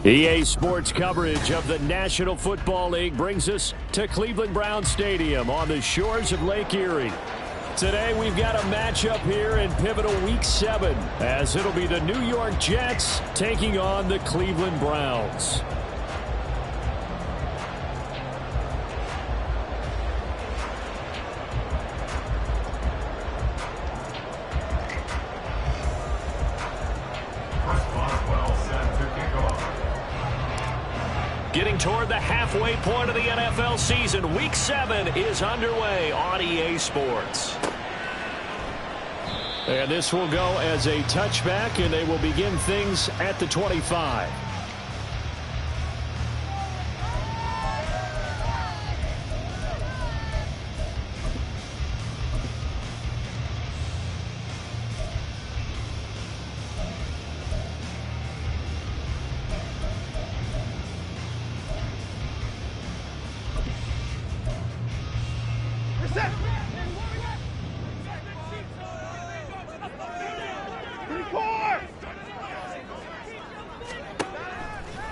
EA Sports coverage of the National Football League brings us to Cleveland Browns Stadium on the shores of Lake Erie. Today we've got a matchup here in pivotal Week 7 as it'll be the New York Jets taking on the Cleveland Browns. Getting toward the halfway point of the NFL season, Week 7 is underway on EA Sports. And this will go as a touchback, and they will begin things at the 25.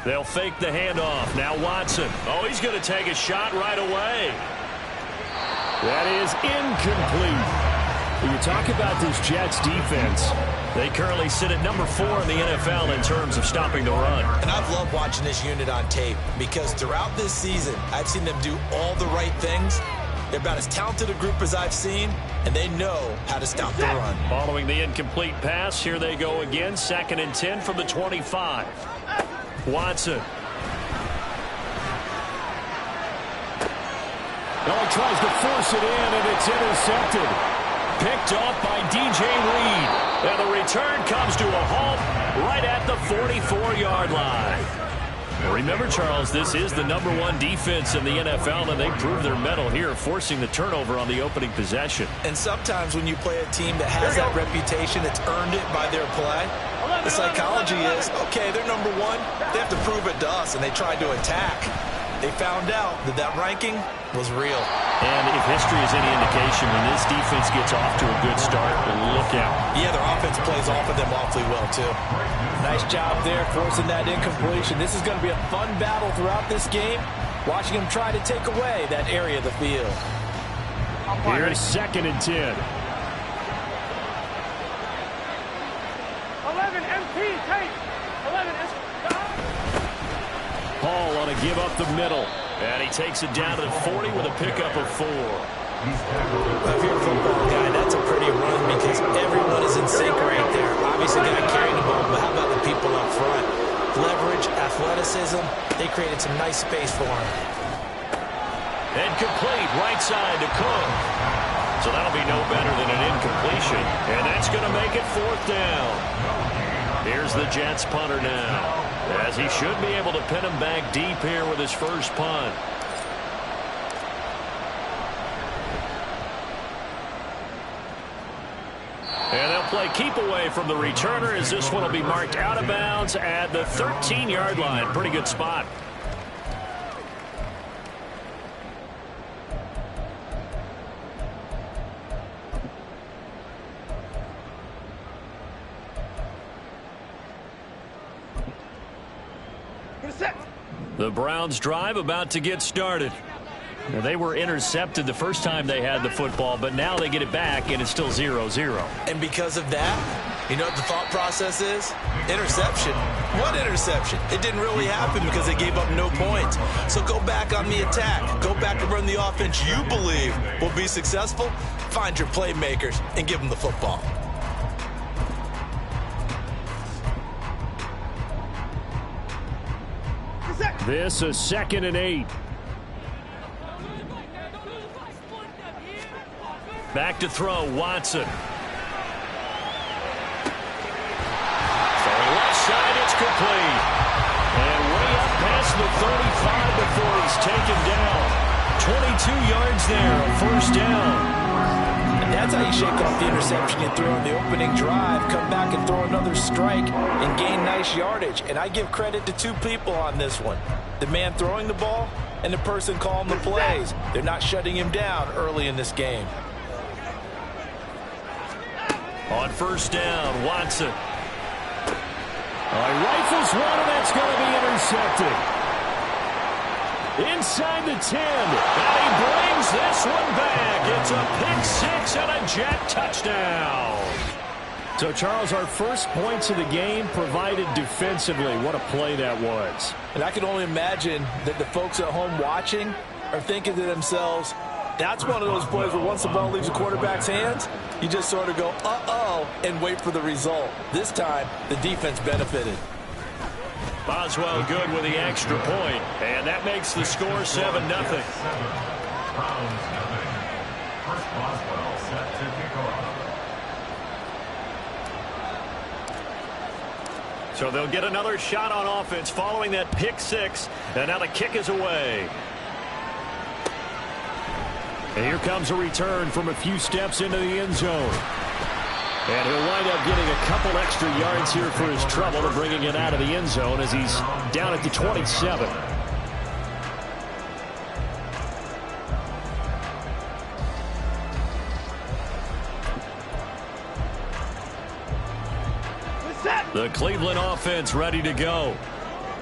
They'll fake the handoff. Now Watson. Oh, he's going to take a shot right away. That is incomplete. When you talk about this Jets defense, they currently sit at number 4 in the NFL in terms of stopping the run. And I've loved watching this unit on tape because throughout this season, I've seen them do all the right things. They're about as talented a group as I've seen, and they know how to stop the run. Following the incomplete pass, here they go again. 2nd and 10 from the 25. Watson. Oh, he tries to force it in, and it's intercepted. Picked off by DJ Reed. And the return comes to a halt right at the 44-yard line. Remember, Charles, this is the #1 defense in the NFL, and they proved their mettle here, forcing the turnover on the opening possession. And sometimes when you play a team that has that reputation, it's earned it by their play. The psychology is, okay, they're #1. They have to prove it to us, and they tried to attack. They found out that that ranking was real. And if history is any indication, when this defense gets off to a good start, look out. Yeah, their offense plays off of them awfully well, too. Nice job there, forcing that incompletion. This is going to be a fun battle throughout this game, watching them try to take away that area of the field. Here's 2nd and 10. 11 MP, take 11 SP. Hall on a give up the middle. And he takes it down to the 40 with a pickup of 4. If you're a football guy, that's a pretty run because everyone is in sync right there. Obviously, the guy carrying the ball, but how about the people up front? Leverage, athleticism, they created some nice space for him. And complete, right side to Cook. So that'll be no better than an incompletion. And that's going to make it 4th down. Here's the Jets punter now, as he should be able to pin him back deep here with his first punt. And they'll play keep away from the returner, as this one will be marked out of bounds at the 13-yard line. Pretty good spot. The Browns drive about to get started. Now, they were intercepted the first time they had the football, but now they get it back, and it's still 0-0. And because of that, you know what the thought process is? Interception. What interception? It didn't really happen because they gave up no points. So go back on the attack. Go back and run the offense you believe will be successful. Find your playmakers and give them the football. This is 2nd and 8. Back to throw, Watson. Throwing left side, it's complete. And way up past the 35 before he's taken down. 22 yards there, 1st down. And that's how you shake off the interception you threw in the opening drive, come back and throw another strike and gain nice yardage. And I give credit to 2 people on this one. The man throwing the ball and the person calling the plays. They're not shutting him down early in this game. On 1st down, Watson. Rifles one, and that's going to be intercepted. Inside the 10, and he brings this one back. It's a pick six and a Jet touchdown. So, Charles, our first points of the game provided defensively. What a play that was. And I can only imagine that the folks at home watching are thinking to themselves, that's one of those plays where once the ball leaves the quarterback's hands, you just sort of go, uh-oh, and wait for the result. This time, the defense benefited. Boswell good with the extra point, and that makes the score 7-0. So they'll get another shot on offense following that pick six, and now the kick is away. And here comes a return from a few steps into the end zone. And he'll wind up getting a couple extra yards here for his trouble to bringing it out of the end zone as he's down at the 27. The Cleveland offense ready to go.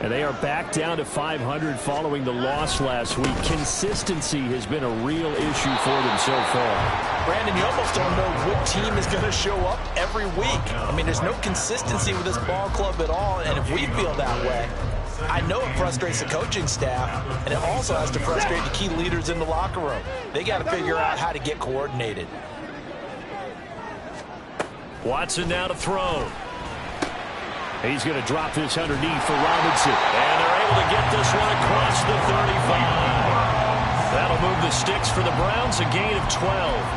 And they are back down to 500 following the loss last week. Consistency has been a real issue for them so far. Brandon, you almost don't know what team is going to show up every week. I mean, there's no consistency with this ball club at all, and if we feel that way, I know it frustrates the coaching staff, and it also has to frustrate the key leaders in the locker room. They got to figure out how to get coordinated. Watson now to throw. He's going to drop this underneath for Robinson. And they're able to get this one across the 35. That'll move the sticks for the Browns, a gain of 12.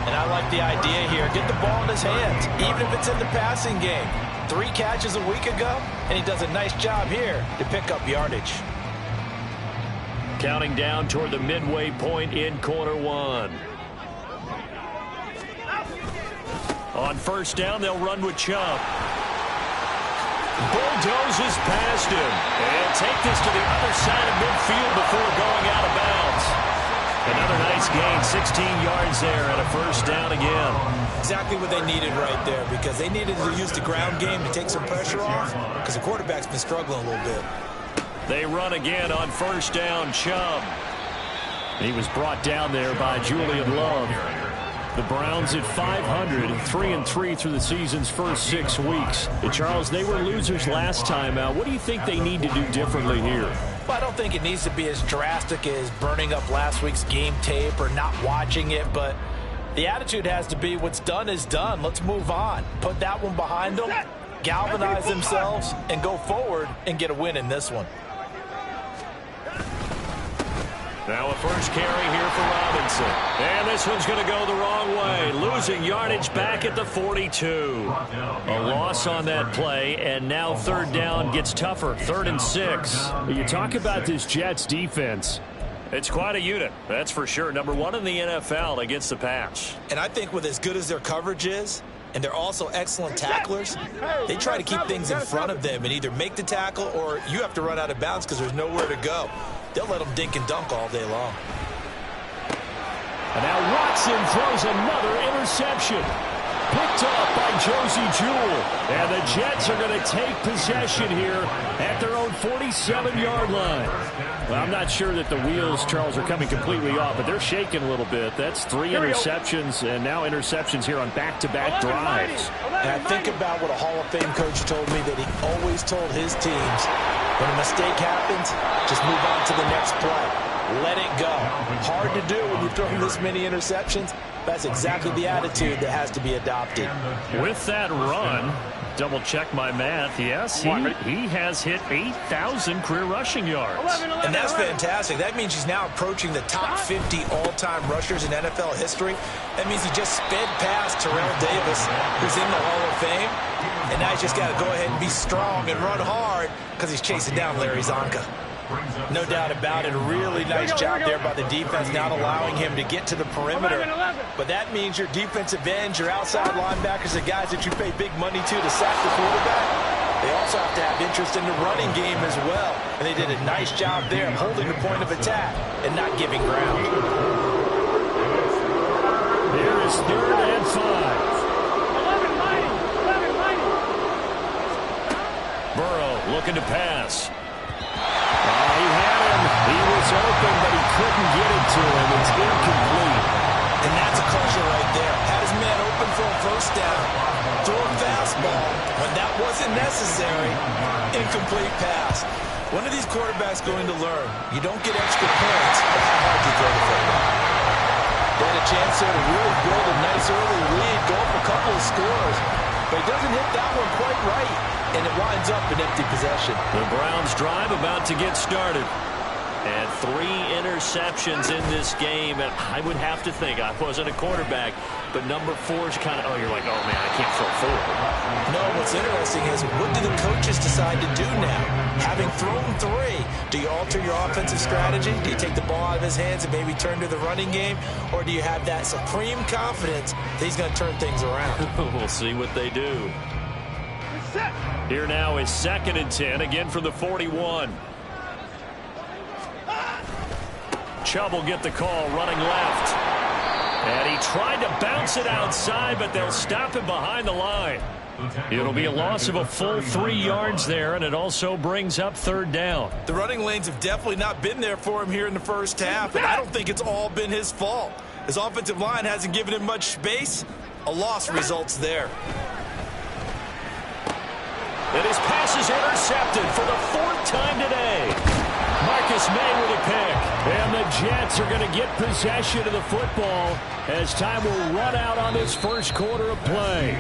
And I like the idea here. Get the ball in his hands, even if it's in the passing game. 3 catches a week ago, and he does a nice job here to pick up yardage. Counting down toward the midway point in quarter one. On first down, they'll run with Chubb. Bulldozes past him. And take this to the other side of midfield before going out of bounds. Another nice gain, 16 yards there, and a first down again. Exactly what they needed right there, because they needed to use the ground game to take some pressure off, because the quarterback's been struggling a little bit. They run again on first down, Chubb. He was brought down there by Julian Love. The Browns at 500, 3-3 through the season's first 6 weeks. And Charles, they were losers last time out. What do you think they need to do differently here? Well, I don't think it needs to be as drastic as burning up last week's game tape or not watching it, but the attitude has to be what's done is done. Let's move on. Put that one behind them, galvanize themselves, and go forward and get a win in this one. Now a first carry here for Robinson. And this one's going to go the wrong way. Losing yardage back at the 42. A loss on that play, and now third down gets tougher. 3rd and 6. You talk about this Jets defense. It's quite a unit, that's for sure. Number 1 in the NFL against the pass. And I think with as good as their coverage is, and they're also excellent tacklers, they try to keep things in front of them and either make the tackle or you have to run out of bounds because there's nowhere to go. They'll let them dink and dunk all day long. And now Watson throws another interception. Picked up by Josie Jewell. And the Jets are going to take possession here at their own 47-yard line. Well, I'm not sure that the wheels, Charles, are coming completely off, but they're shaking a little bit. That's 3 interceptions, and now interceptions here on back-to-back drives. And I think about what a Hall of Fame coach told me that he always told his teams, when a mistake happens, just move on to the next play. Let it go. Hard to do when you're throwing this many interceptions. That's exactly the attitude that has to be adopted. With that run, double-check my math, yes, he has hit 8,000 career rushing yards. And that's fantastic. That means he's now approaching the top 50 all-time rushers in NFL history. That means he just sped past Terrell Davis, who's in the Hall of Fame. And now he's just got to go ahead and be strong and run hard because he's chasing down Larry Zonka. No doubt about it. A really nice job there by the defense, not allowing him to get to the perimeter. But that means your defensive ends, your outside linebackers, the guys that you pay big money to sack the quarterback, they also have to have interest in the running game as well. And they did a nice job there of holding the point of attack and not giving ground. Here is 3rd and 5. Burrow looking to pass. Oh, he had him. He was open, but he couldn't get it to him. It's incomplete. And that's a crusher right there. Had his man open for a first down. Throw a fastball when that wasn't necessary. Incomplete pass. When are these quarterbacks going to learn? You don't get extra points for how hard you throw the football. They had a chance there to really build a nice early lead, go up a couple of scores. But he doesn't hit that one quite right, and it winds up an empty possession. The Browns drive about to get started. And 3 interceptions in this game. And I would have to think, I wasn't a quarterback, but number 4 is kind of, oh, you're like, oh, man, I can't throw 4. No, what's interesting is what do the coaches decide to do now? Having thrown 3, do you alter your offensive strategy? Do you take the ball out of his hands and maybe turn to the running game? Or do you have that supreme confidence that he's going to turn things around? We'll see what they do. Here now is 2nd and 10, again from the 41. Chubb will get the call, running left. And he tried to bounce it outside, but they'll stop him behind the line. It'll be a loss of a full 3 yards there, and it also brings up 3rd down. The running lanes have definitely not been there for him here in the first half, and I don't think it's all been his fault. His offensive line hasn't given him much space. A loss results there. And his pass is intercepted for the 4th time today. Marcus May with a pick. And the Jets are going to get possession of the football as time will run out on this first quarter of play.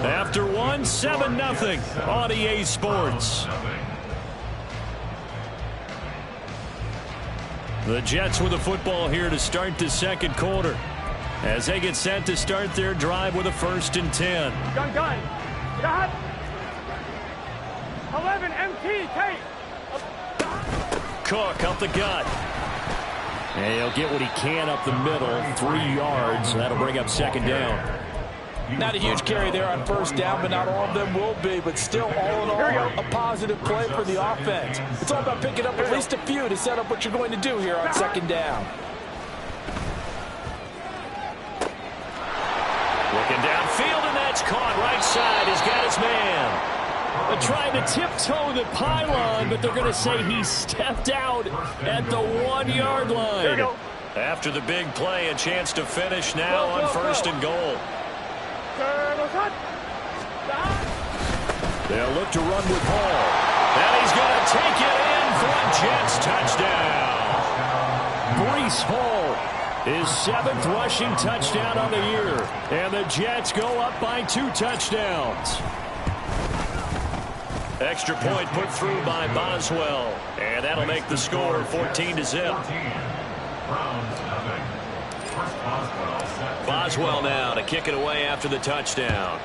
After 1, 7-0 on EA Sports. The Jets with the football here to start the 2nd quarter as they get set to start their drive with a 1st and 10. Gun. Got 11 MT, take. Cook up the gut. And he'll get what he can up the middle, 3 yards. That'll bring up 2nd down. Not a huge carry there on 1st down, but not all of them will be. But still, all in all, a positive play for the offense. It's all about picking up at least a few to set up what you're going to do here on 2nd down. Looking downfield, and that's caught right side. He's got his man. They're trying to tiptoe the pylon, but they're going to say he stepped out at the 1-yard line. After the big play, a chance to finish now on 1st and goal. They'll look to run with Hall. And he's going to take it in for a Jets touchdown. Breece Hall, his 7th rushing touchdown on the year. And the Jets go up by 2 touchdowns. Extra point put through by Boswell. And that'll make the score 14-0. Boswell now to kick it away after the touchdown.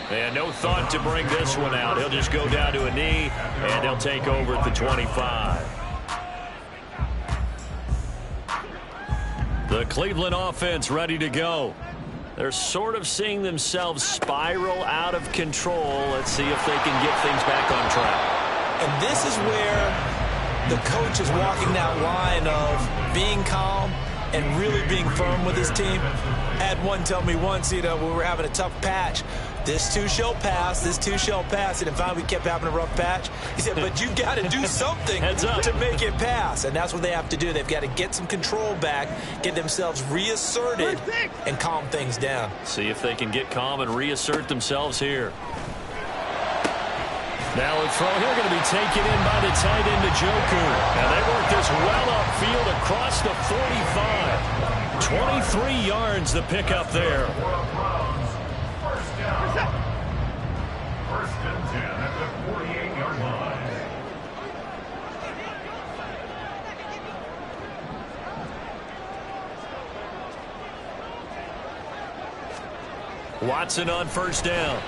And no thought to bring this one out. He'll just go down to a knee, and they'll take over at the 25. The Cleveland offense ready to go. They're sort of seeing themselves spiral out of control. Let's see if they can get things back on track. And this is where the coach is walking that line of being calm and really being firm with his team. I had one tell me once, we were having a tough patch. This too shall pass, this too shall pass. And finally we kept having a rough patch. He said, but you got to do something to make it pass. And that's what they have to do. They've got to get some control back, get themselves reasserted, and calm things down. See if they can get calm and reassert themselves here. Now a throw here going to be taken in by the tight end, Njoku. And they work this well upfield across the 45. 23 yards the pickup there. First and 10 at the 48-yard line. Watson on 1st down.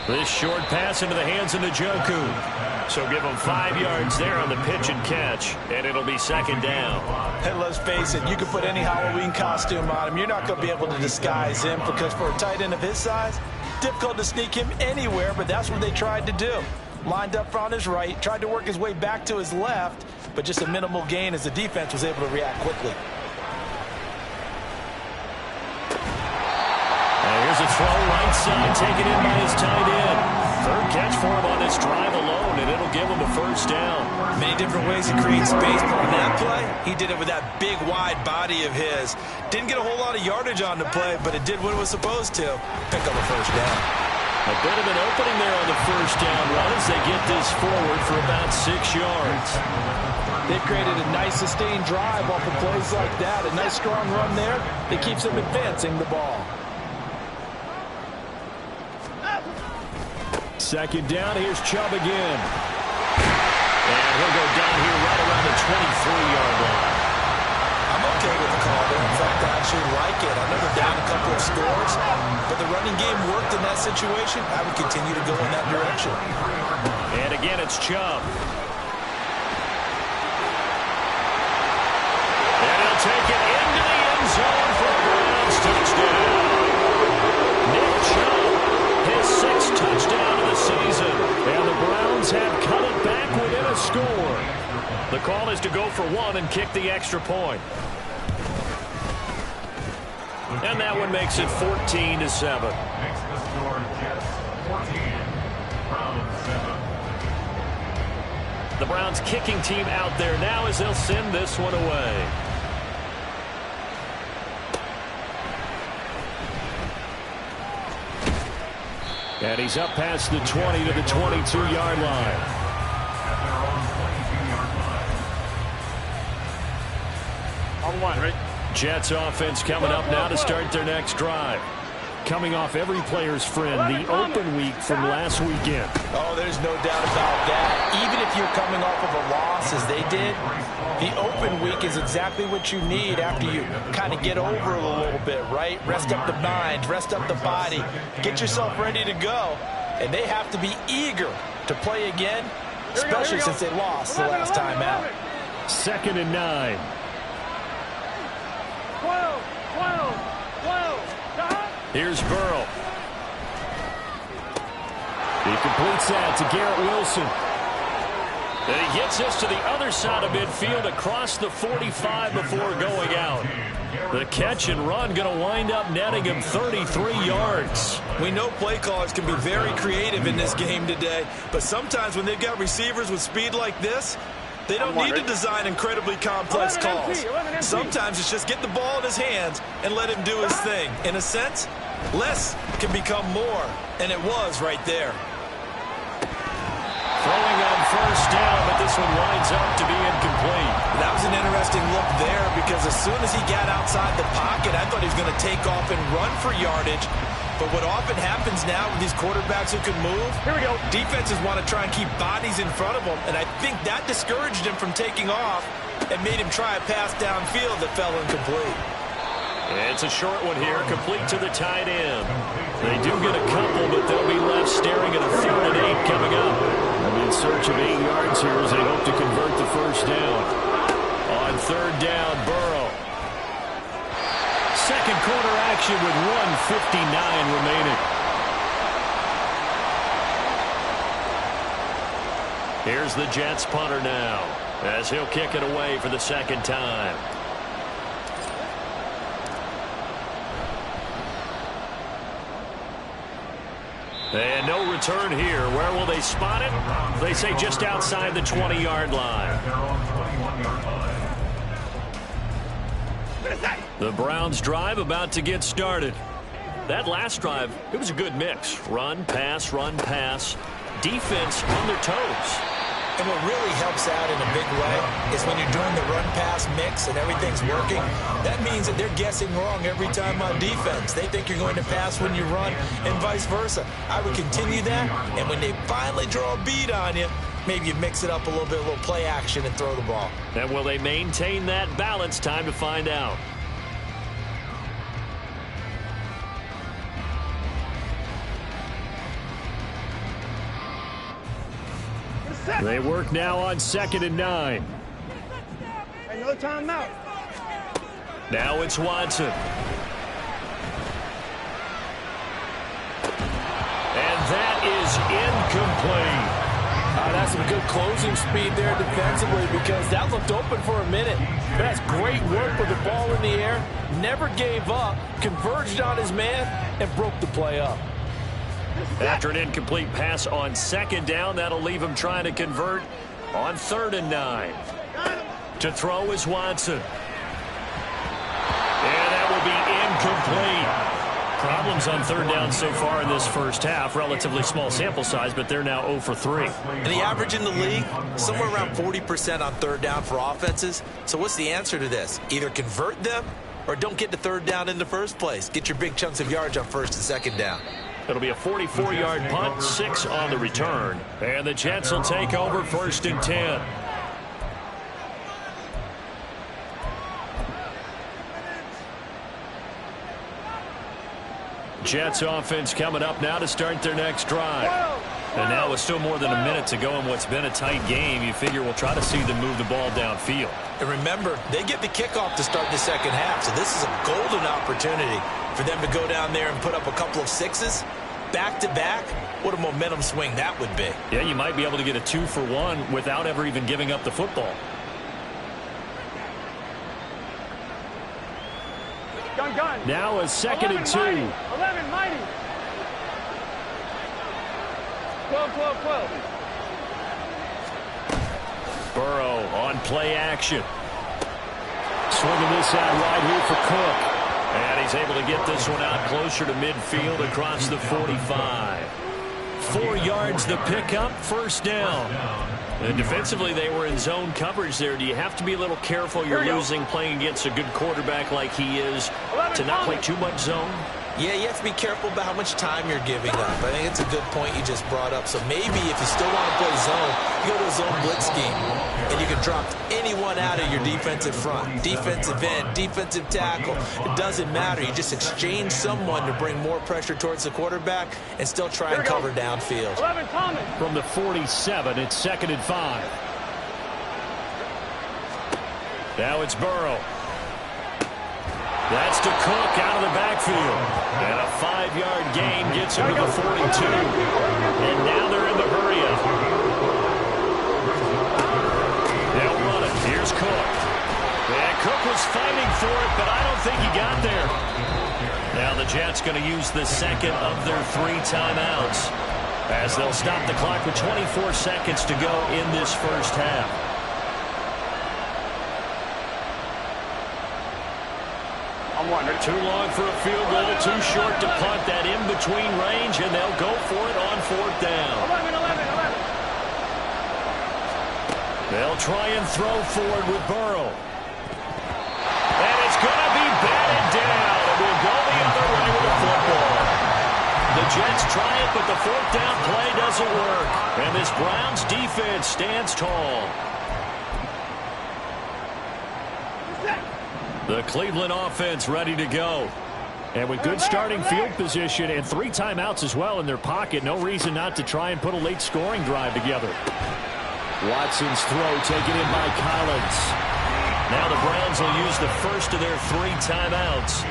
This short pass into the hands of Njoku. So give him 5 yards there on the pitch and catch, and it'll be 2nd down. And let's face it, you can put any Halloween costume on him. You're not going to be able to disguise him because for a tight end of his size, difficult to sneak him anywhere, but that's what they tried to do. Lined up on his right, tried to work his way back to his left, but just a minimal gain as the defense was able to react quickly. Here's a throw right side, taken in by his tight end. Third catch for him on this drive alone, and it'll give him a first down. Many different ways to create space, but on that play, he did it with that big, wide body of his. Didn't get a whole lot of yardage on the play, but it did what it was supposed to. Pick up a first down. A bit of an opening there on the first down run as they get this forward for about 6 yards. They've created a nice sustained drive off of plays like that. A nice strong run there that keeps them advancing the ball. Second down, here's Chubb again. And he'll go down here right around the 23-yard line. I'm okay with the call there. In fact, I actually like it. I know they're down a couple of scores, but the running game worked in that situation. I would continue to go in that direction. And again, it's Chubb. And he'll take it into the end zone for a Browns touchdown. Nick Chubb, his 6th touchdown of the season. And the Browns have cut it back within a score. The call is to go for 1 and kick the extra point. And that one makes it 14-7. Makes the score Jets 14, Browns 7. The Browns kicking team out there now as they'll send this one away. And he's up past the 20 to the 22-yard line. At their own 22-yard line. On one, right? Jets offense coming up now to start their next drive. Coming off every player's friend, the open week from last weekend. Oh, there's no doubt about that. Even if you're coming off of a loss as they did, the open week is exactly what you need after you kind of get over it a little bit, right? Rest up the mind, rest up the body, get yourself ready to go. And they have to be eager to play again, especially since they lost the last time out. 2nd and 9. 12. Here's Burrow. He completes that to Garrett Wilson. And he gets this to the other side of midfield across the 45 before going out. The catch and run going to wind up netting him 33 yards. We know play callers can be very creative in this game today, but sometimes when they've got receivers with speed like this, they don't need to design incredibly complex calls. Sometimes it's just get the ball in his hands and let him do his thing. In a sense, less can become more, and it was right there. Throwing on first down, but this one winds up to be incomplete. That was an interesting look there because as soon as he got outside the pocket, I thought he was going to take off and run for yardage. But what often happens now with these quarterbacks who can move, Here we go. defenses want to try and keep bodies in front of them, and I think that discouraged him from taking off and made him try a pass downfield that fell incomplete. It's a short one here, complete to the tight end. They do get a couple, but they'll be left staring at a 3rd and 8 coming up. In search of 8 yards here as they hope to convert the first down. On 3rd down, Burrow. Second quarter action with 1:59 remaining. Here's the Jets punter now as he'll kick it away for the 2nd time. And no return here. Where will they spot it? They say just outside the 20-yard line. At their own 21-yard line. The Browns drive about to get started. That last drive, it was a good mix. Run, pass, defense on their toes. And what really helps out in a big way is when you're doing the run-pass mix and everything's working, that means that they're guessing wrong every time on defense. They think you're going to pass when you run and vice versa. I would continue that, and when they finally draw a beat on you, maybe you mix it up a little bit, a little play action and throw the ball. And will they maintain that balance? Time to find out. They work now on 2nd and 9. Another timeout. Now it's Watson. And that is incomplete. That's some good closing speed there defensively because that looked open for a minute. But that's great work with the ball in the air. Never gave up, converged on his man, and broke the play up. After an incomplete pass on second down, that'll leave him trying to convert on 3rd and 9. To throw is Watson. And that will be incomplete. Problems on 3rd down so far in this first half. Relatively small sample size, but they're now 0 for 3. And the average in the league, somewhere around 40% on 3rd down for offenses. So what's the answer to this? Either convert them or don't get to 3rd down in the first place. Get your big chunks of yards on 1st and 2nd down. It'll be a 44-yard punt, 6 on the return. And the Jets will take over 1st and 10. Jets offense coming up now to start their next drive. And now with still more than a minute to go in what's been a tight game, you figure we'll try to see them move the ball downfield. And remember, they get the kickoff to start the second half, so this is a golden opportunity for them to go down there and put up a couple of 6s back-to-back. What a momentum swing that would be. Yeah, you might be able to get a 2-for-1 without ever even giving up the football. Gun. Now a 2nd and 2. 11, mighty. 12. Burrow on play action. Swinging this out wide here for Cook. And he's able to get this one out closer to midfield across the 45. 4 yards the pickup, 1st down. And defensively, they were in zone coverage there. Do you have to be a little careful you're losing playing against a good quarterback like he is to not play too much zone? Yeah, you have to be careful about how much time you're giving up. I think it's a good point you just brought up. So maybe if you still want to play zone, you go to a zone blitz scheme, and you can drop anyone out of your defensive front, defensive end, defensive tackle. It doesn't matter. You just exchange someone to bring more pressure towards the quarterback and still try and cover downfield. 11, Thomas. From the 47, it's 2nd and 5. Now it's Burrow. That's to Cook out of the backfield. And a 5-yard gain gets him to the 42. And now they're in the hurry-up. They'll run it. Here's Cook. And Cook was fighting for it, but I don't think he got there. Now the Jets going to use the 2nd of their 3 timeouts as they'll stop the clock with 24 seconds to go in this first half. Too long for a field goal, too short to punt. That in-between range, and they'll go for it on 4th down. 11. They'll try and throw forward with Burrow. And it's going to be batted down. It will go the other way with the football. The Jets try it, but the 4th down play doesn't work. And this Browns defense stands tall. The Cleveland offense ready to go. And with good starting field position and 3 timeouts as well in their pocket, no reason not to try and put a late scoring drive together. Watson's throw taken in by Collins. Now the Browns will use the first of their 3 timeouts.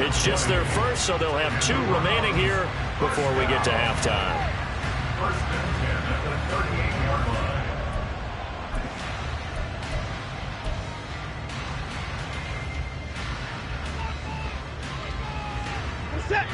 It's just their first, so they'll have 2 remaining here before we get to halftime. 1st and 10 at the 38-yard line. Set.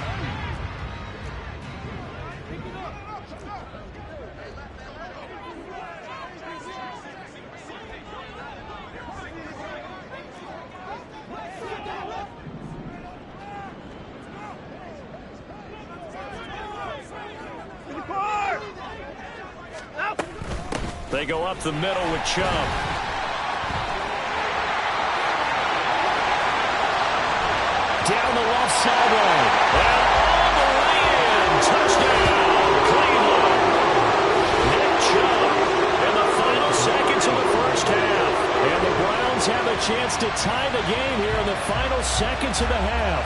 They go up the middle with Chubb. Down the left sideline. And all the way in. Touchdown, Cleveland. Nick Chubb in the final seconds of the first half. And the Browns have a chance to tie the game here in the final seconds of the half.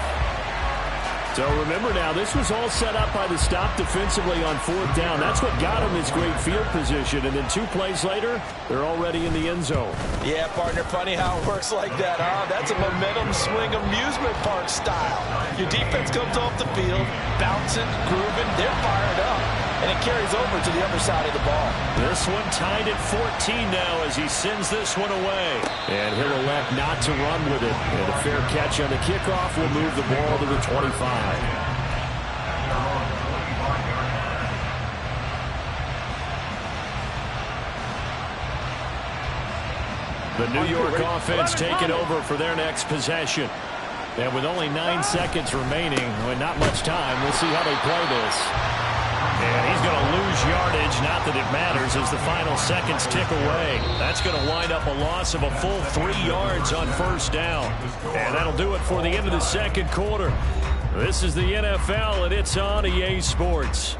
So remember now, this was all set up by the stop defensively on 4th down. That's what got him his great field position. And then 2 plays later, they're already in the end zone. Yeah, partner, funny how it works like that, huh? That's a momentum swing amusement park style. Your defense comes off the field, bouncing, grooving, they're fired up. and it carries over to the other side of the ball. This one tied at 14 now as he sends this one away. And he'll elect not to run with it. And a fair catch on the kickoff will move the ball to the 25. The New York offense taking over for their next possession. And with only 9 seconds remaining, with not much time, we'll see how they play this. And he's going to lose yardage, not that it matters, as the final seconds tick away. That's going to wind up a loss of a full 3 yards on first down. And that'll do it for the end of the second quarter. This is the NFL, and it's on EA Sports.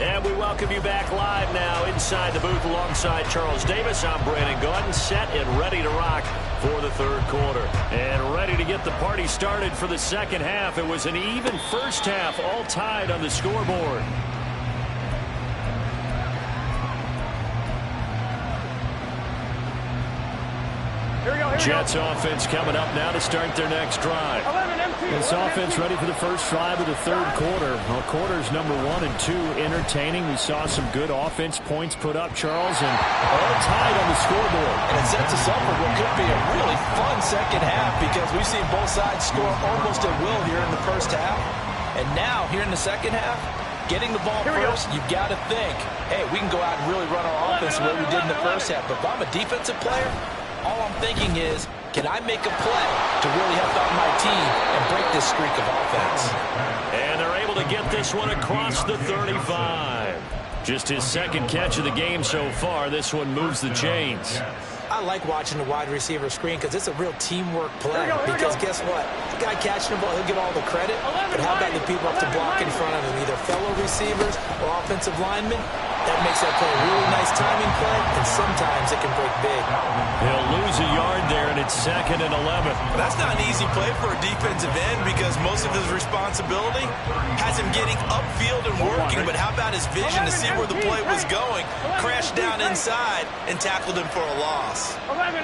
And we welcome you back live now inside the booth alongside Charles Davis. I'm Brandon Gaudin, set and ready to rock for the third quarter. And ready to get the party started for the second half. It was an even first half, all tied on the scoreboard. Jets offense coming up now to start their next drive. This offense ready for the first drive of the third quarter. Well, quarters number 1 and 2 entertaining. We saw some good offense points put up, Charles, and all tied on the scoreboard. And it sets us up for what could be a really fun second half because we've seen both sides score almost at will here in the first half. And now, here in the second half, getting the ball first, you've got to think, hey, we can go out and really run our offense the way we did in the first half. But if I'm a defensive player, all I'm thinking is, can I make a play to really help out my team and break this streak of offense? And they're able to get this one across the 35. Just his second catch of the game so far. This one moves the chains. I like watching the wide receiver screen because it's a real teamwork play. Because guess what? The guy catching the ball, he'll get all the credit. But how about the people up to block in front of him, either fellow receivers or offensive linemen? That makes that play a really nice timing play, and sometimes it can break big. He'll lose a yard there, and it's 2nd and 11. That's not an easy play for a defensive end because most of his responsibility has him getting upfield and working. But how about his vision to see where the play was going? Crashed down inside and tackled him for a loss. 11.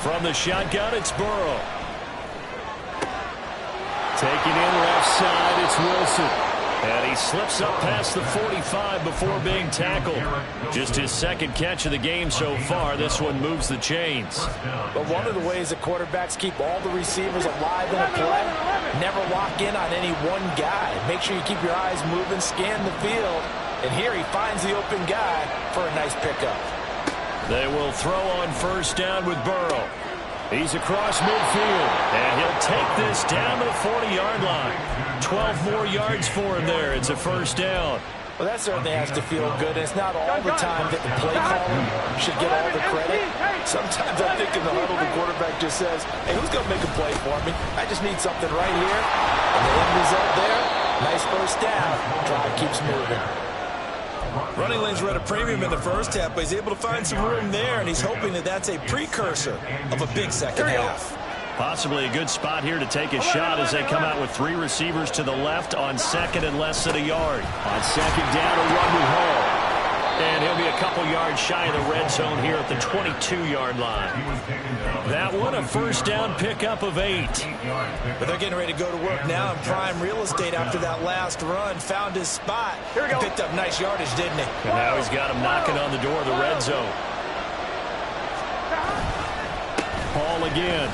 From the shotgun, it's Burrow. Taking in left side, it's Wilson. And he slips up past the 45 before being tackled. Just his second catch of the game so far. This one moves the chains. But one of the ways that quarterbacks keep all the receivers alive in a play, never lock in on any one guy. Make sure you keep your eyes moving, scan the field. And here he finds the open guy for a nice pickup. They will throw on first down with Burrow. He's across midfield, and he'll take this down to the 40-yard line. 12 more yards for him there. It's a first down. Well, that certainly has to feel good. And it's not all the time that the play caller should get all the credit. Sometimes I think in the huddle, the quarterback just says, hey, who's going to make a play for me? I just need something right here. And the end result there, nice first down. Drive keeps moving. Running lanes were at a premium in the first half, but he's able to find some room there, and he's hoping that that's a precursor of a big second half. Possibly a good spot here to take a shot as they come out with 3 receivers to the left on 2nd and less than a yard. On 2nd down, a run with Hall. And he'll be a couple yards shy of the red zone here at the 22-yard line. That one, a first down pickup of 8. But they're getting ready to go to work now in prime real estate after that last run. Found his spot. Picked up nice yardage, didn't he? And now he's got him knocking on the door of the red zone. Hall again.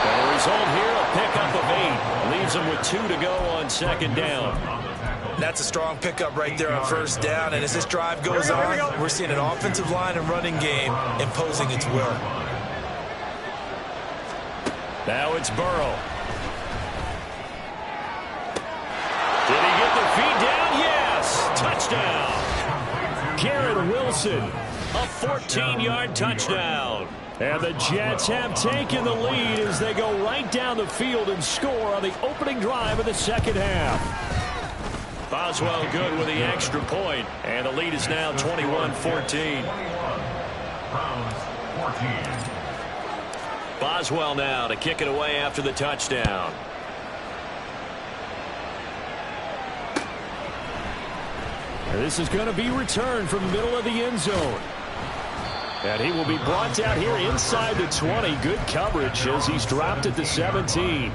And the result here, a pickup of 8. Leaves him with 2 to go on 2nd down. That's a strong pickup right there on first down. And as this drive goes on, we're seeing an offensive line and running game imposing its will. Now it's Burrow. Did he get the feet down? Yes! Touchdown! Garrett Wilson, a 14-yard touchdown. And the Jets have taken the lead as they go right down the field and score on the opening drive of the second half. Boswell good with the extra point, and the lead is now 21-14. Boswell now to kick it away after the touchdown. And this is going to be returned from the middle of the end zone. And he will be brought down here inside the 20. Good coverage as he's dropped at the 17.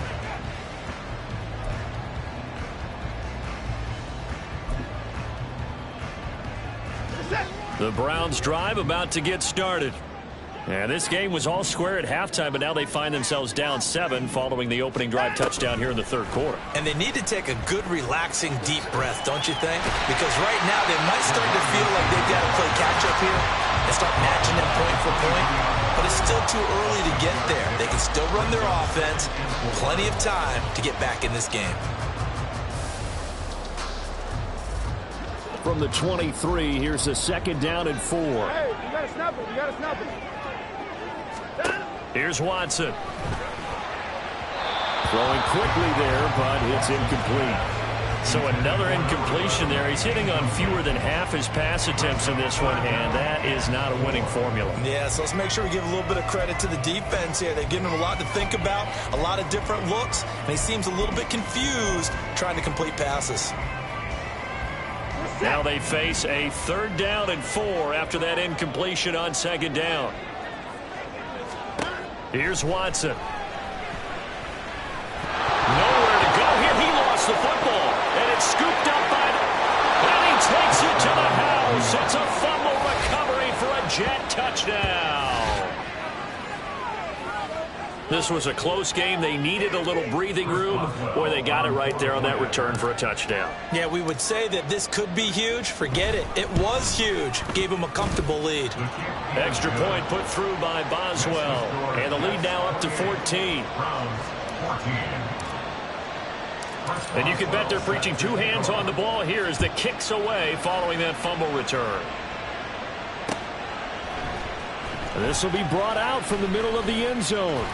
The Browns drive about to get started. And this game was all square at halftime, but now they find themselves down 7 following the opening drive touchdown here in the third quarter. And they need to take a good, relaxing, deep breath, don't you think? Because right now they might start to feel like they've got to play catch-up here and start matching them point for point. But it's still too early to get there. They can still run their offense. Plenty of time to get back in this game. From the 23, here's a 2nd down and 4. Hey, you got to snap it. You got to snap it. Here's Watson. Throwing quickly there, but it's incomplete. So another incompletion there. He's hitting on fewer than half his pass attempts in this one, and that is not a winning formula. Yeah, so let's make sure we give a little bit of credit to the defense here. They're giving him a lot to think about, a lot of different looks, and he seems a little bit confused trying to complete passes. Now they face a 3rd down and 4 after that incompletion on 2nd down. Here's Watson. Nowhere to go here. He lost the football, and it's scooped up by and he takes it to the house. It's a fumble recovery for a Jet touchdown. This was a close game. They needed a little breathing room. Boy, they got it right there on that return for a touchdown. Yeah, we would say that this could be huge. Forget it. It was huge. Gave him a comfortable lead. Extra point put through by Boswell. And the lead now up to 14. And you can bet they're preaching 2 hands on the ball here as the kick's away following that fumble return. This will be brought out from the middle of the end zone.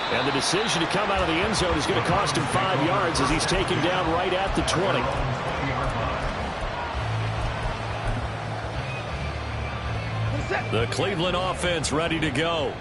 And the decision to come out of the end zone is going to cost him 5 yards as he's taken down right at the 20. The Cleveland offense ready to go.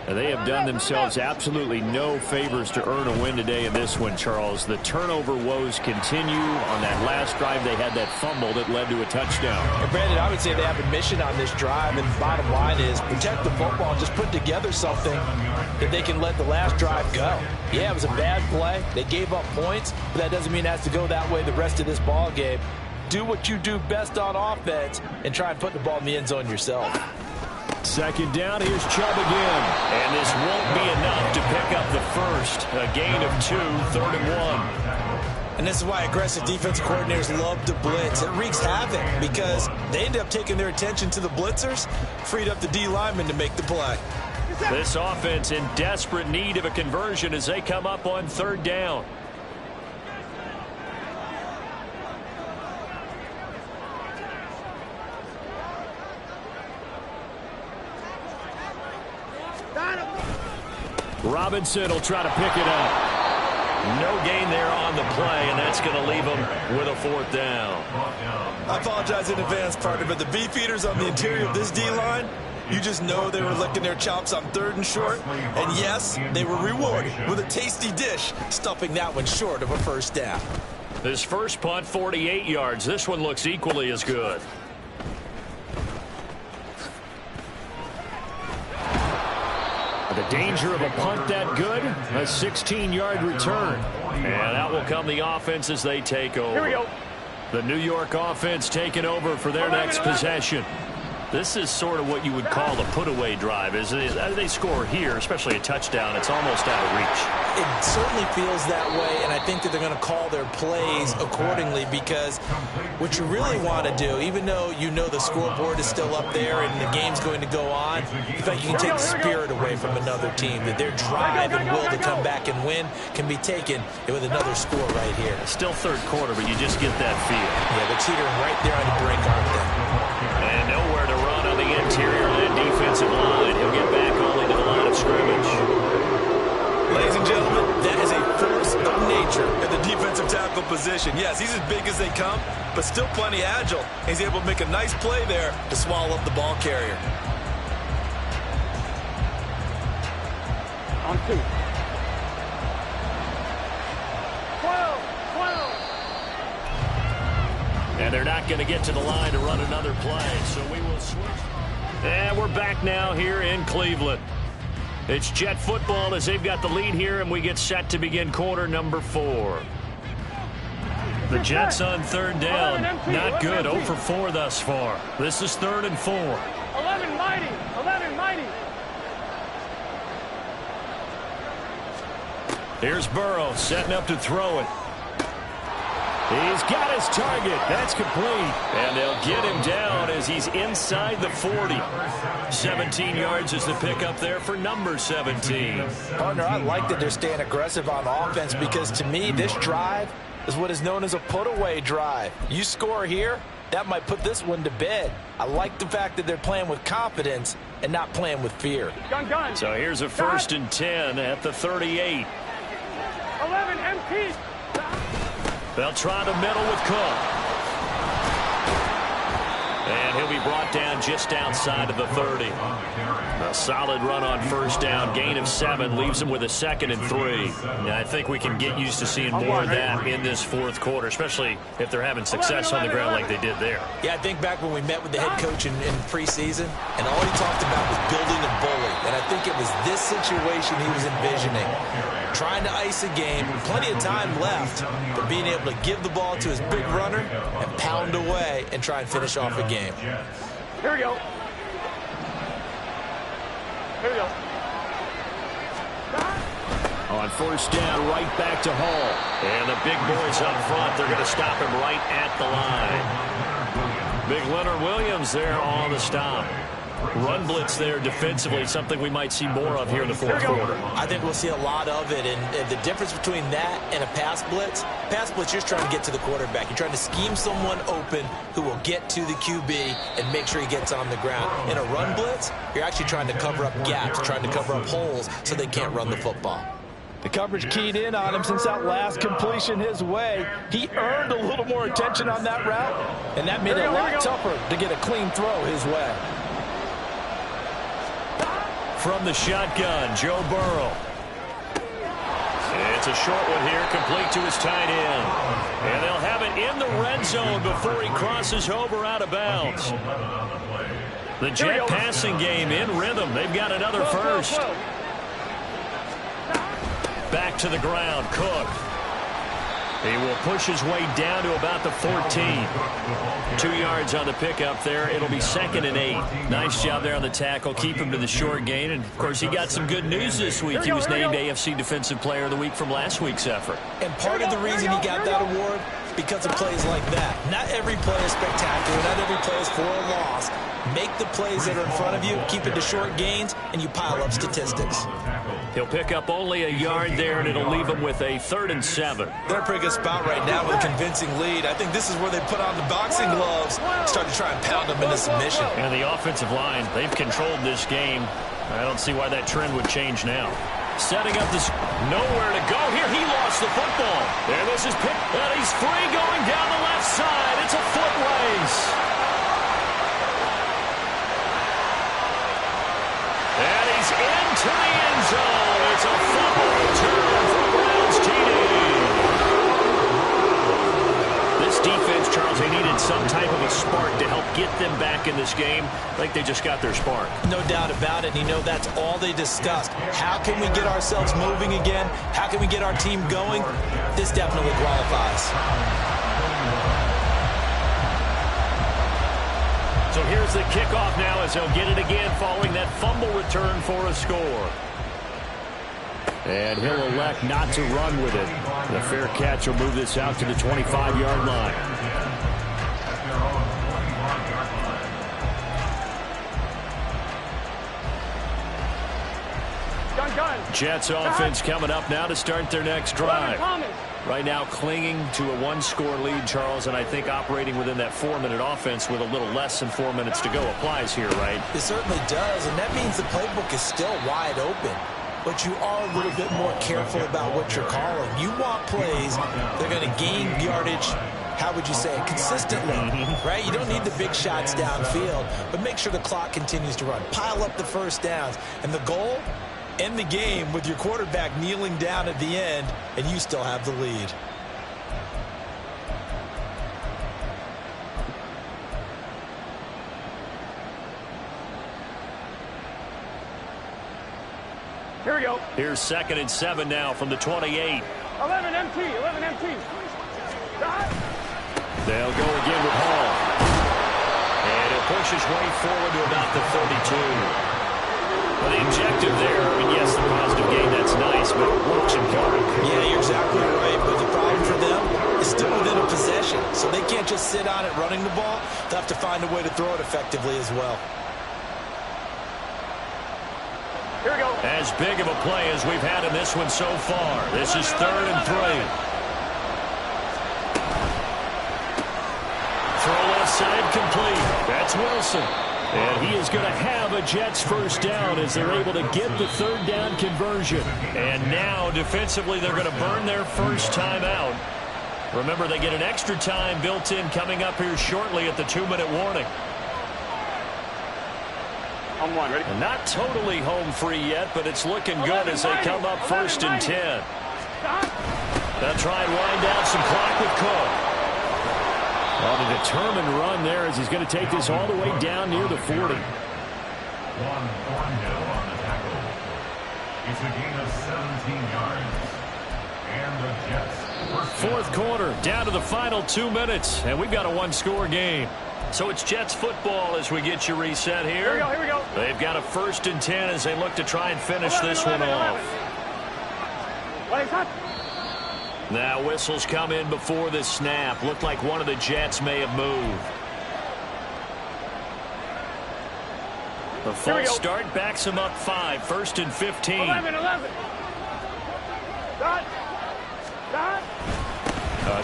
And they have done themselves absolutely no favors to earn a win today in this one, Charles. The turnover woes continue. On that last drive, they had that fumble that led to a touchdown. And Brandon, I would say they have a mission on this drive, and the bottom line is protect the football and just put together something that they can let the last drive go. Yeah, it was a bad play. They gave up points, but that doesn't mean it has to go that way the rest of this ball game. Do what you do best on offense and try and put the ball in the end zone yourself. 2nd down, here's Chubb again. And this won't be enough to pick up the first. A gain of 2, 3rd and 1. And this is why aggressive defensive coordinators love to blitz. It wreaks havoc because they end up taking their attention to the blitzers, freed up the D linemen to make the play. This offense in desperate need of a conversion as they come up on 3rd down. Robinson will try to pick it up. No gain there on the play, and that's going to leave him with a 4th down. I apologize in advance, partner, but the beefeaters on the interior of this D-line, you just know they were licking their chops on 3rd and short. And yes, they were rewarded with a tasty dish, stuffing that one short of a 1st down. This first punt, 48 yards. This one looks equally as good. The danger of a punt that good, a 16-yard return. And out will come the offense as they take over. Here we go. The New York offense taking over for their next possession. This is sort of what you would call a put-away drive. As they score here, especially a touchdown, it's almost out of reach. It certainly feels that way, and I think that they're going to call their plays accordingly because what you really want to do, even though you know the scoreboard is still up there and the game's going to go on, in fact, you can take the spirit away from another team, that their drive and will to come back and win can be taken with another score right here. Still 3rd quarter, but you just get that feel. Yeah, they're teetering right there on the brink, aren't they? And nowhere to run on the interior of that defensive line. He'll get back only to the line of scrimmage. Ladies and gentlemen, that is a force of nature at the defensive tackle position. Yes, he's as big as they come, but still plenty agile. He's able to make a nice play there to swallow up the ball carrier. On 2. 12. And they're not going to get to the line to run another play, so we will switch. And we're back now here in Cleveland. It's Jet football as they've got the lead here, and we get set to begin quarter number 4. The Jets on third down. Not good. 0 for 4 thus far. This is 3rd and 4. 11 mighty. 11 mighty. Here's Burrow setting up to throw it. He's got his target. That's complete. And they'll get him down as he's inside the 40. 17 yards is the pickup there for number 17. Partner, I like that they're staying aggressive on offense because to me, this drive is what is known as a put-away drive. You score here, that might put this one to bed. I like the fact that they're playing with confidence and not playing with fear. Gun. So here's a 1st and 10 at the 38. 11 empty. They'll try the middle with Cook. And he'll be brought down just outside of the 30. A solid run on 1st down. Gain of 7 leaves them with a 2nd and 3. Now, I think we can get used to seeing more of that in this 4th quarter, especially if they're having success on the ground like they did there. Yeah, I think back when we met with the head coach in preseason, and all he talked about was building a bully. And I think it was this situation he was envisioning. Trying to ice a game, plenty of time left, but being able to give the ball to his big runner and pound away and try and finish off a game. Here we go. Here we go. On 1st down, right back to Hall. And the big boys up front, they're going to stop him right at the line. Big Leonard Williams there on the stop. Run blitz there defensively, something we might see more of here in the 4th quarter. I think we'll see a lot of it, and the difference between that and a pass blitz, you're just trying to get to the quarterback. You're trying to scheme someone open who will get to the QB and make sure he gets on the ground. In a run blitz, you're actually trying to cover up gaps, trying to cover up holes so they can't run the football. The coverage keyed in on him since that last completion his way. He earned a little more attention on that route, and that made it a lot tougher to get a clean throw his way. From the shotgun, Joe Burrow. It's a short one here, complete to his tight end. And they'll have it in the red zone before he crosses over out of bounds. The Jet passing game in rhythm. They've got another first. Back to the ground, Cook. He will push his way down to about the 14. 2 yards on the pickup there. It'll be 2nd and 8. Nice job there on the tackle. Keep him to the short gain. And, of course, he got some good news this week. He was named AFC Defensive Player of the Week from last week's effort. And part of the reason he got that award is because of plays like that. Not every play is spectacular. Not every play is for a loss. Make the plays that are in front of you, keep it to short gains, and you pile up statistics. He'll pick up only a yard there, and it'll leave him with a 3rd and 7. They're in a pretty good spot right now with a convincing lead. I think this is where they put on the boxing gloves, start to try and pound them into submission. And the offensive line, they've controlled this game. I don't see why that trend would change now. Setting up this, nowhere to go here. He lost the football. There, this is picked, and he's free going down the left side. It's a foot race. And he's into the end zone. It's a fumble return for Browns TD. This defense, Charles, they needed some type of a spark to help get them back in this game. I think they just got their spark. No doubt about it. And you know that's all they discussed. How can we get ourselves moving again? How can we get our team going? This definitely qualifies. So here's the kickoff now as they'll get it again following that fumble return for a score. And he'll elect not to run with it. The fair catch will move this out to the 25-yard line. Jets offense coming up now to start their next drive. Right now clinging to a 1-score lead, Charles, and I think operating within that 4-minute offense with a little less than 4 minutes to go applies here, right? It certainly does, and that means the playbook is still wide open. But you are a little bit more careful about what you're calling. You want plays that are going to gain yardage, how would you say it, consistently, right? You don't need the big shots downfield, but make sure the clock continues to run. Pile up the first downs. And the goal, end the game with your quarterback kneeling down at the end, and you still have the lead. Here we go. Here's 2nd and 7 now from the 28. 11 MT. 11 MT. Stop. They'll go again with Hall. And he'll push his way forward to about the 32. Well, the objective there, I mean, yes, the positive gain, that's nice, but it works in part. Yeah, you're exactly right. But the problem for them is still within a possession. So they can't just sit on it running the ball. They'll have to find a way to throw it effectively as well. Here we go. As big of a play as we've had in this one so far. This is 3rd and 3. Throw left side complete. That's Wilson. And he is going to have a Jets first down as they're able to get the 3rd down conversion. And now, defensively, they're going to burn their first time out. Remember, they get an extra time built in coming up here shortly at the 2-minute warning. On one, ready? And not totally home free yet, but it's looking good as they come up 1st and 10. They'll try and wind down some clock with Cook. On a determined run there as he's going to take this all the way down near the 40. One Thornhill on the tackle. It's a gain of 17 yards. And the Jets. Fourth quarter, down to the final 2 minutes, and we've got a one-score game. So it's Jets football as we get you reset here. Here we go, here we go. They've got a 1st and 10 as they look to try and finish this one off. What is that? Now whistles come in before the snap. Looked like one of the Jets may have moved. The false start backs him up 5. 1st and 15. 11. Dot.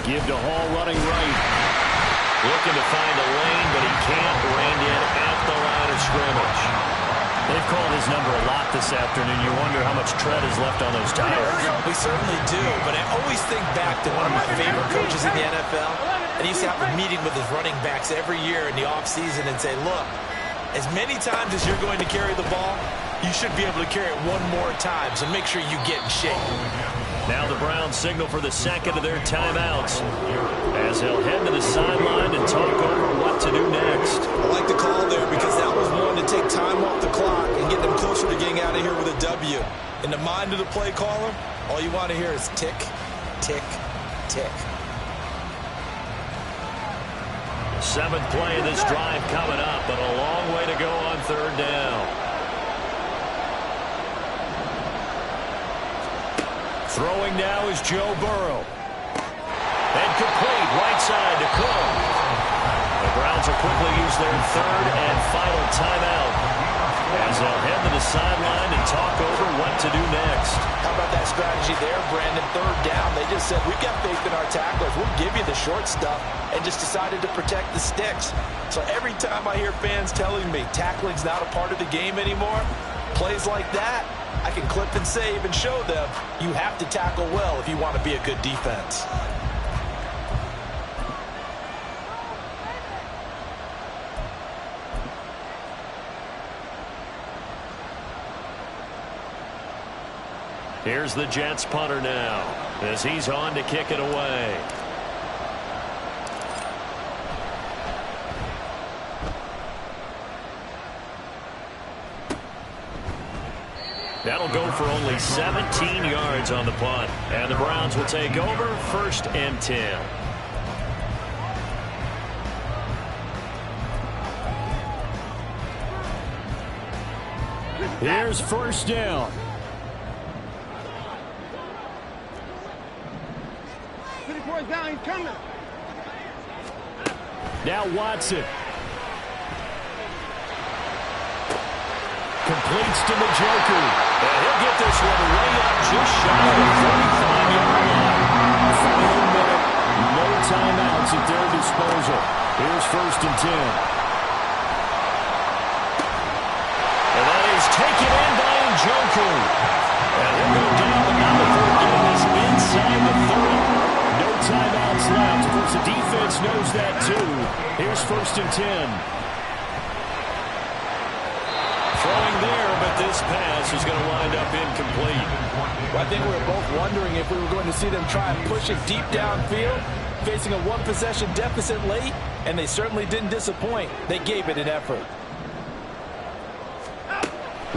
Give to Hall running right. Looking to find a lane, but he can't. Reined in at the line of scrimmage. They've called his number a lot this afternoon. You wonder how much tread is left on those tires. We certainly do, but I always think back to one of my favorite coaches in the NFL, and he used to have a meeting with his running backs every year in the offseason and say, look, as many times as you're going to carry the ball, you should be able to carry it one more time, so make sure you get in shape. Now the Browns signal for the second of their timeouts as they'll head to the sideline and talk over what to do next. I like the call there because that was one to take time off the clock and get them closer to getting out of here with a W. In the mind of the play caller, all you want to hear is tick, tick, tick. 7th play of this drive coming up, but a long way to go on 3rd down. Throwing now is Joe Burrow. And complete, right side to Cook. The Browns will quickly use their 3rd and final timeout as they'll head to the sideline and talk over what to do next. How about that strategy there, Brandon? 3rd down. They just said, we've got faith in our tacklers. We'll give you the short stuff, and just decided to protect the sticks. So every time I hear fans telling me tackling's not a part of the game anymore, plays like that, I can clip and save and show them you have to tackle well if you want to be a good defense. Here's the Jets punter now as he's on to kick it away. That'll go for only 17 yards on the punt. And the Browns will take over 1st and 10. Here's 1st down. Down, he's coming. Now Watson. Completes to Njoku. And he'll get this one way up just shy of the 35-yard line. Final minute. No timeouts at their disposal. Here's 1st and 10. And that is taken in by Njoku. And he'll go down the number 4, getting this inside the 30. No timeouts left. Of course, the defense knows that, too. Here's 1st and 10. Throwing there, but this pass is going to wind up incomplete. Well, I think we were both wondering if we were going to see them try and push it deep downfield, facing a one-possession deficit late, and they certainly didn't disappoint. They gave it an effort.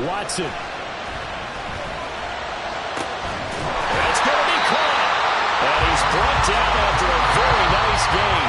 Watson. That's going to be caught. And he's brought down after a very nice gain.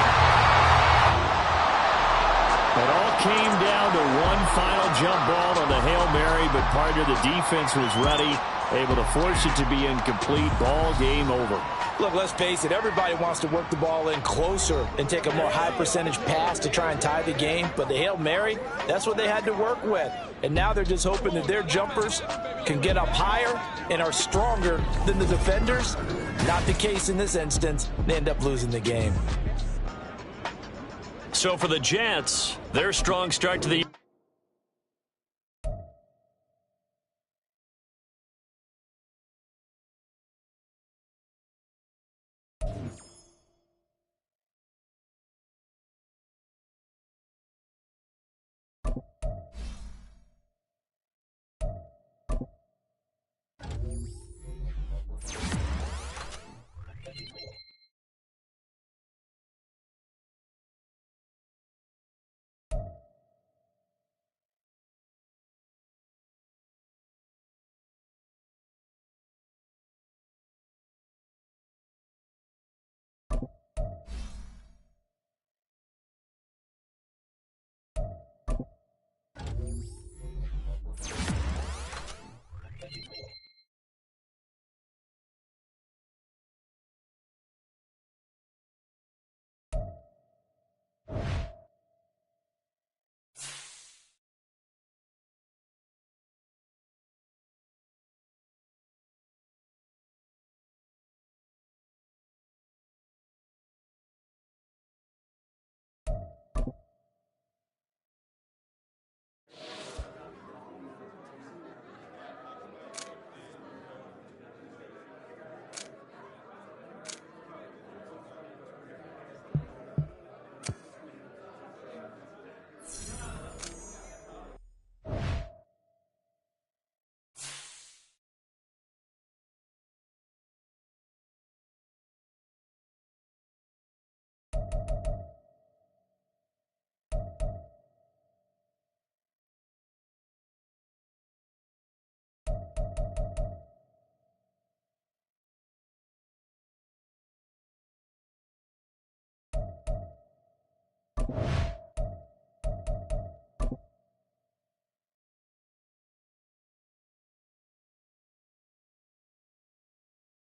It all came down to one final jump ball on the Hail Mary, but part of the defense was ready, able to force it to be incomplete. Ball game over. Look, let's face it, everybody wants to work the ball in closer and take a more high percentage pass to try and tie the game. But the Hail Mary, that's what they had to work with. And now they're just hoping that their jumpers can get up higher and are stronger than the defenders. Not the case in this instance. They end up losing the game. So for the Jets, their strong start to the